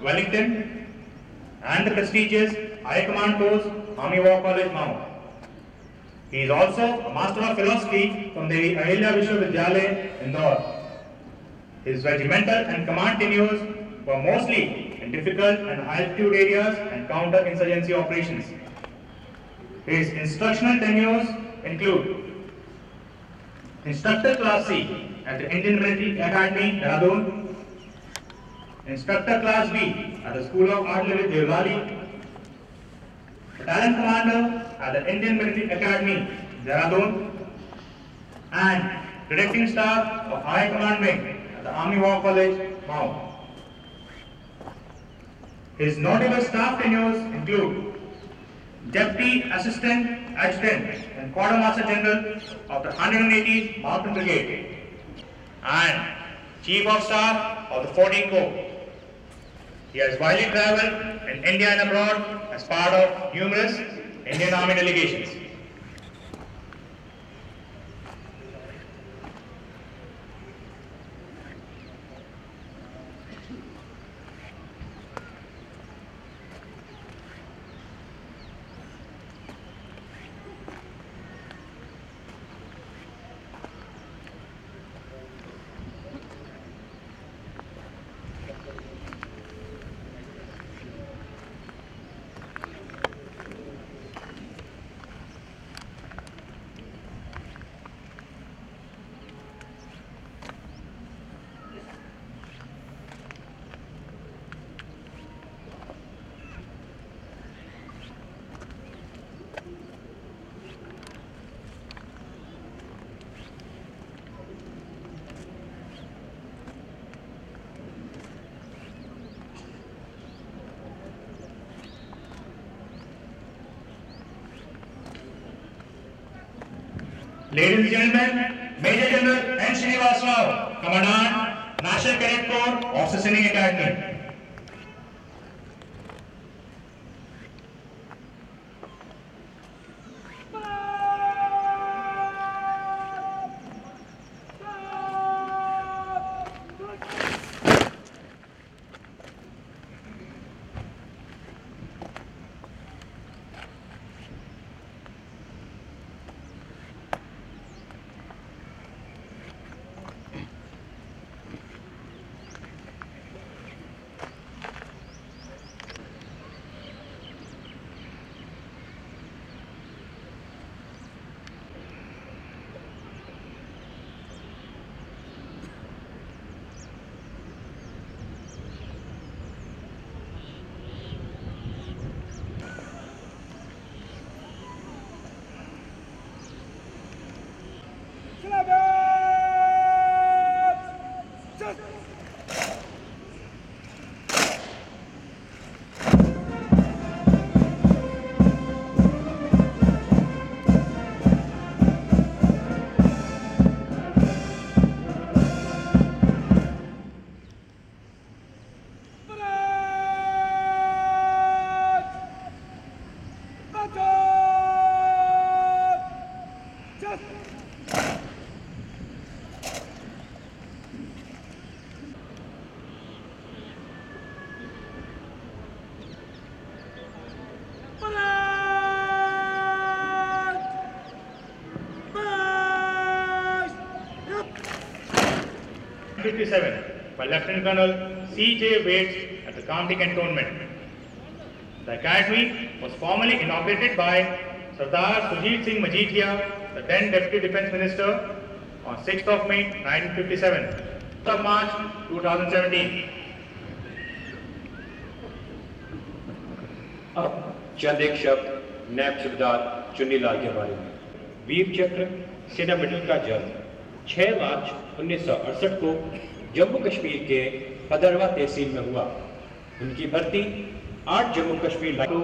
Wellington, and the prestigious High Command Course, Army War College, Mao. He is also a Master of Philosophy from the Ahilya Vishwavidyalaya, Indore. His regimental and command tenures were mostly in difficult and altitude areas and counter-insurgency operations. His instructional tenures include Instructor Class C at the Indian Military Academy, Dehradun, Instructor Class B at the School of Artillery, Devlali, Battalion Commander at the Indian Military Academy, Dehradun, and Directing Staff of High Command Wing at the Army War College, Mao. His notable staff tenures include Deputy Assistant Adjutant and Quartermaster General of the 180th Mountain Brigade and Chief of Staff of the 14th Corps. He has widely traveled in India and abroad as part of numerous Indian Army delegations. Ladies and gentlemen, Major General N. Srinivas Rao, Commandant, National Cadet Corps, Officer Sainik Academy. By Lieutenant Colonel C.J. Waits at the Kamdi Cantonment. The academy was formally inaugurated by Sardar Sujit Singh Majithia, the then Deputy Defence Minister, on 6th of May 1957, 6th of March 2017. अब चंद एक शब्द नैब सूबेदार चुन्नीलाल के बारे में। वीर चक्र सेना medal का जन्म 6 मार्च 1968 को जम्मू कश्मीर के भदरवा तहसील में हुआ। उनकी भर्ती 8 जम्मू कश्मीर को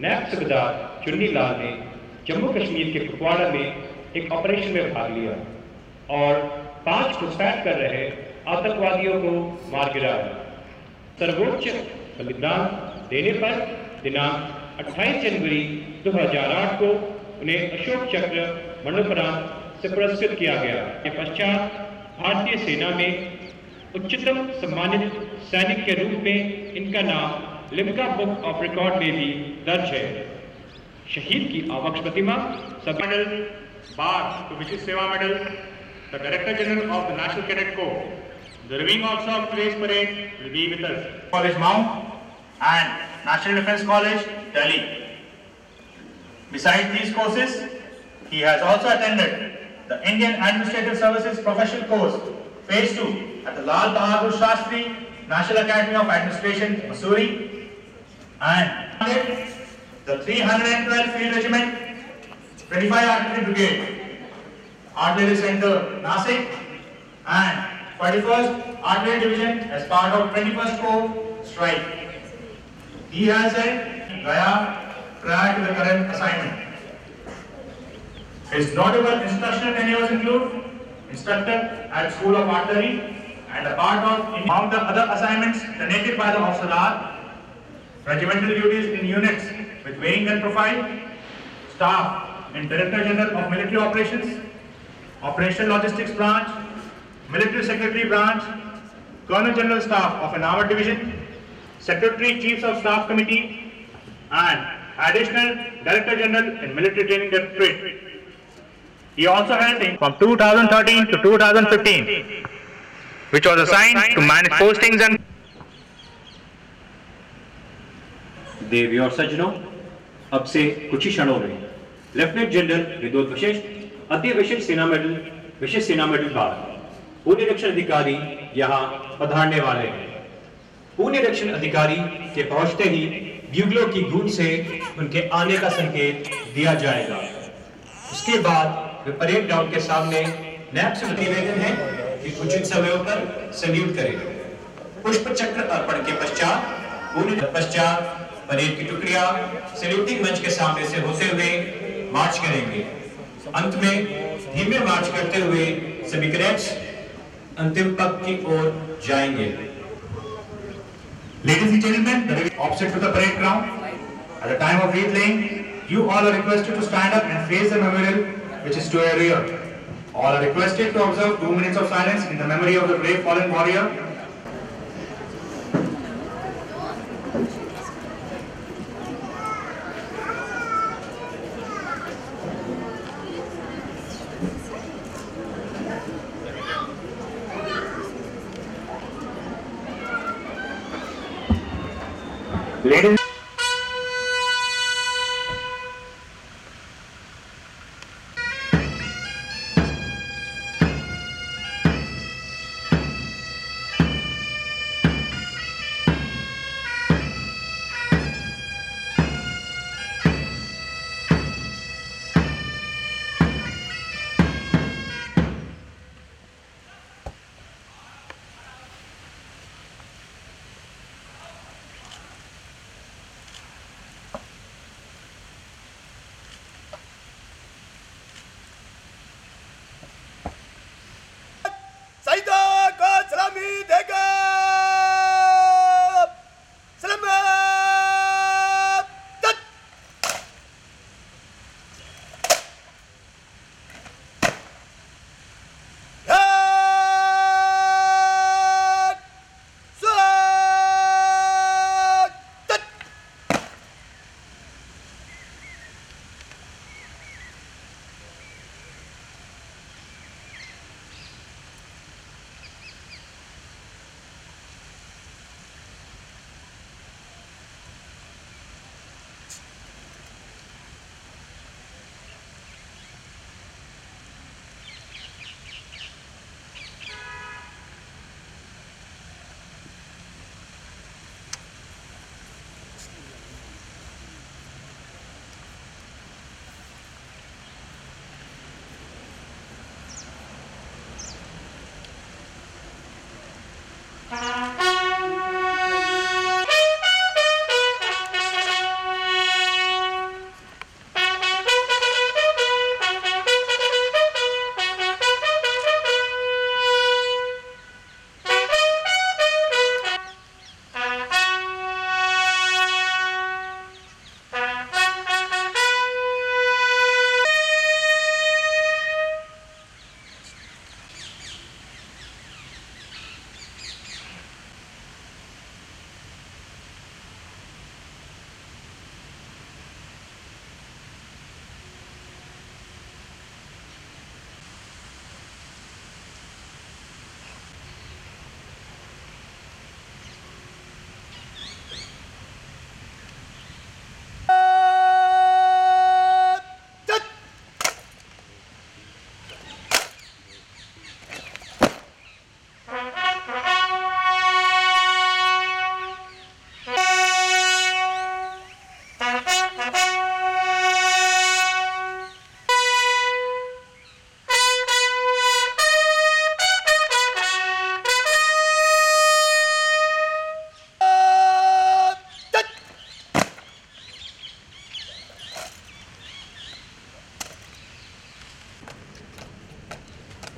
नैब सूबेदार चुन्नीलाल ने जम्मू कश्मीर के कुपवाड़ा में एक ऑपरेशन में भाग लिया और 5 घुसपैठ कर रहे आतंकवादियों को मार गिराया। सर्वोच्च बलिदान देने पर दिनांक 28 जनवरी 2008 को उन्हें अशोक चक्र मरणोपरांत से पुरस्कृत किया गया। के पश्चात भारतीय सेना में उच्चतम सम्मानित सैनिक के रूप में इनका नाम लिम्का बुक ऑफ रिकॉर्ड में भी दर्ज है। शहीद की आवक्ष प्रतिमा सभी Medal, bar to Vichit Seva Medal, the Director General of the National Cadet Corps, the Reviewing Officer of today's parade will be with us. College Mount and National Defence College, Delhi. Besides these courses, he has also attended the Indian Administrative Services Professional Course, Phase 2 at the Lal Bahadur Shastri National Academy of Administration, Mussoorie, and the 312th Field Regiment, 25 Artillery Brigade, Artillery Center, Nasik, and 41st Artillery Division as part of 21st Corps Strike. He has a Gaya prior to the current assignment. His notable instructional tenures include instructor at School of Artillery and a part of among the other assignments donated by the officer are regimental duties in units with weighing gun profile, staff in Director General of Military Operations, Operational Logistics Branch, Military Secretary Branch, Colonel General Staff of an Armored Division, Secretary Chiefs of Staff Committee, and Additional Director General in Military Training Directorate. He also held from 2013 to 2015, which was assigned to manage postings and देवी और सज्जनों, अब से कुछ ही क्षणों में lieutenant general विद्युत वशिष्ठ अति विशिष्ट सेना मेडल बार पुण्य रक्षण अधिकारी यहाँ पधारने वाले हैं। पुण्य रक्षण अधिकारी के पहुंचते ही ब्यूगलों की गूंज से उनके आने का संकेत दिया जाएगा। उसके बाद वे परेड ग्राउंड के सामने नैप से निवेदन है कि उचित समयों पर सल्यूट करें। पुष्प चक्र अर्पण के पश्चात परेड की टुकड़ियां सैल्यूटिंग मंच के सामने से होते हुए मार्च करेंगे। अंत में धीमे मार्च करते हुए सभी कैडेट्स अंतिम पग की ओर जाएंगे। Ladies and gentlemen, opposite to the parade ground, at the time of wreath laying, you all are requested to stand up and face the memorial which is to your rear. All are requested to observe 2 minutes of silence in the memory of the brave fallen warrior. Ladies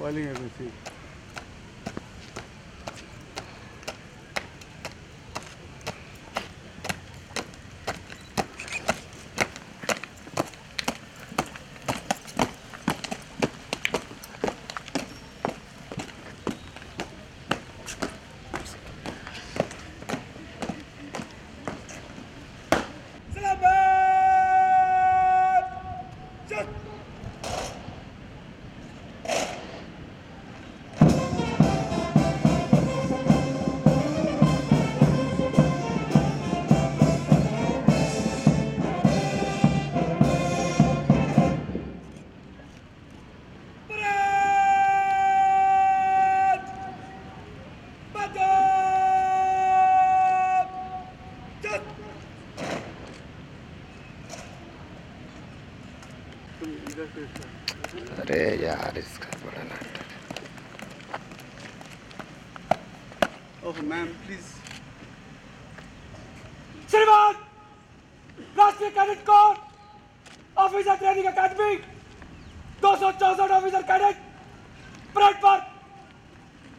spoiling everything. अरे यार इसका बड़ा नाटक। Oh, ma'am, please. श्रीमान राष्ट्रीय cadet corps officer training academy 264 officer cadet parade पर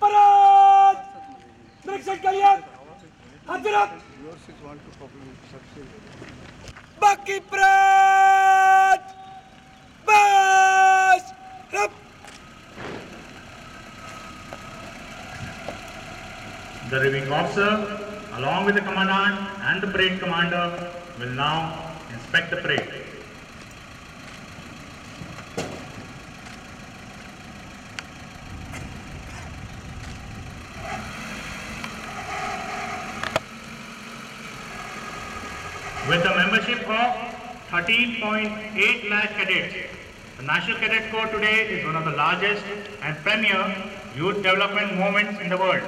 parade निरीक्षण के लिए हाजिर Yours is 1 to probably succeed. बाकी परेड बस रब The reviewing officer, along with the commandant and the parade commander, will now inspect the parade. With a membership of 13.8 lakh cadets, the National Cadet Corps today is one of the largest and premier youth development movements in the world.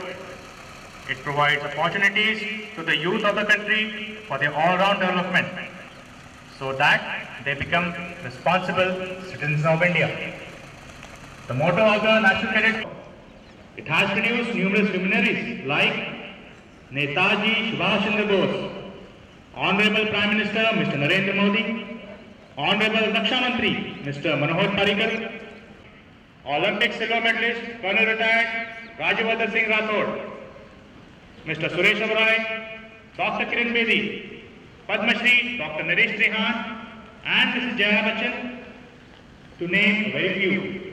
It provides opportunities to the youth of the country for their all-round development so that they become responsible citizens of India. The motto of the National Cadet Corps, it has produced numerous luminaries like Netaji Subhash Chandra Bose, Honorable Prime Minister Mr. Narendra Modi, Honorable Raksha Mantri Mr. Manohar Parrikar, Olympic silver medalist Colonel retired Rajyavardhan Singh Rathod, Mr. Suresh Oberoi, Dr. Kiran Bedi, Padma Shri Dr. Naresh Trehan and Mrs. Jaya Bachchan, to name a very few.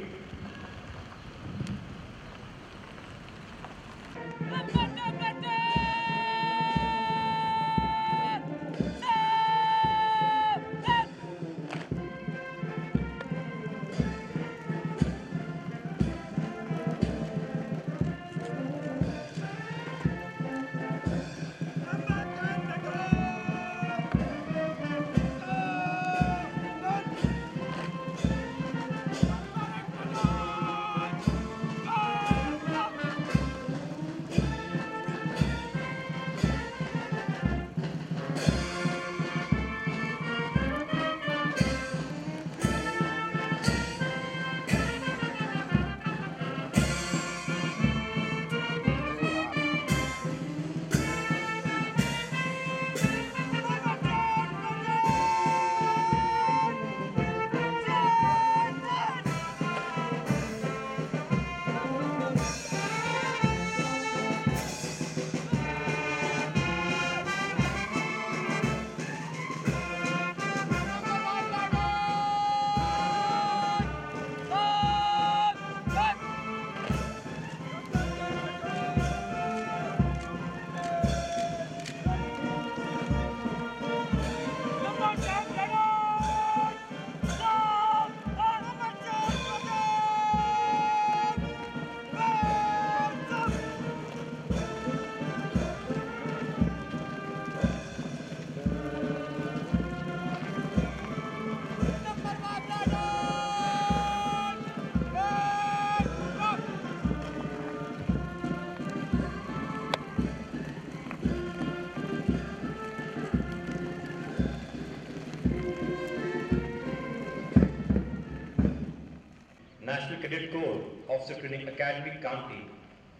National Cadet Corps Officer Training Academy Kanti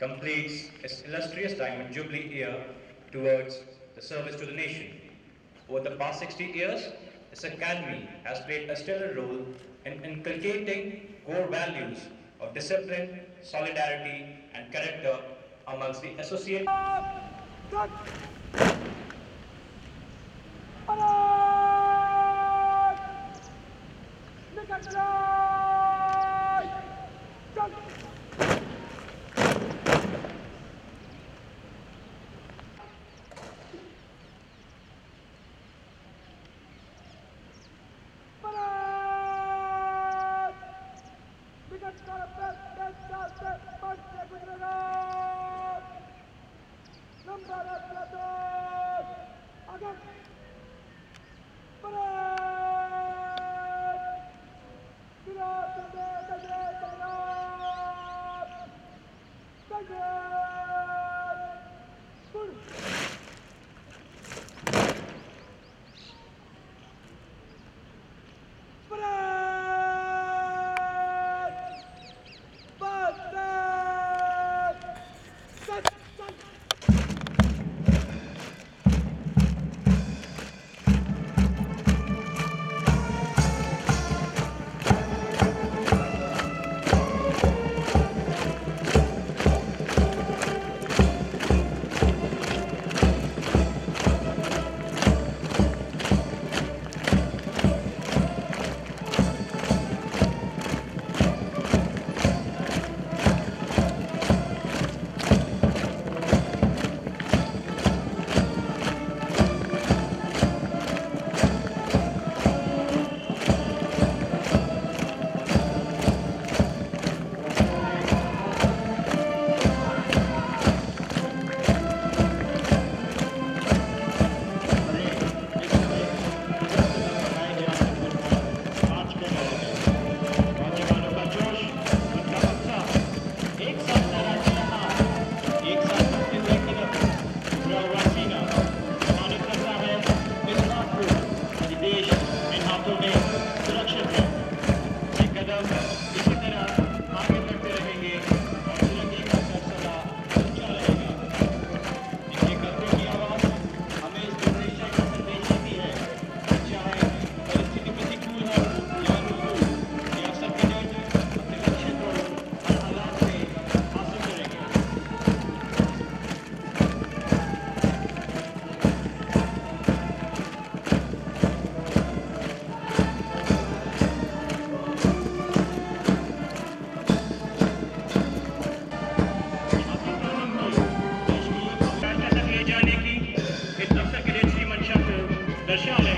completes its illustrious Diamond Jubilee year towards the service to the nation. Over the past 60 years, this academy has played a stellar role in inculcating core values of discipline, solidarity, and character amongst the associate. Cut! Parade! Nikat right! Cut! Parade! Nikat right! Number of plateaus! Again! Parade! Virat दर्शा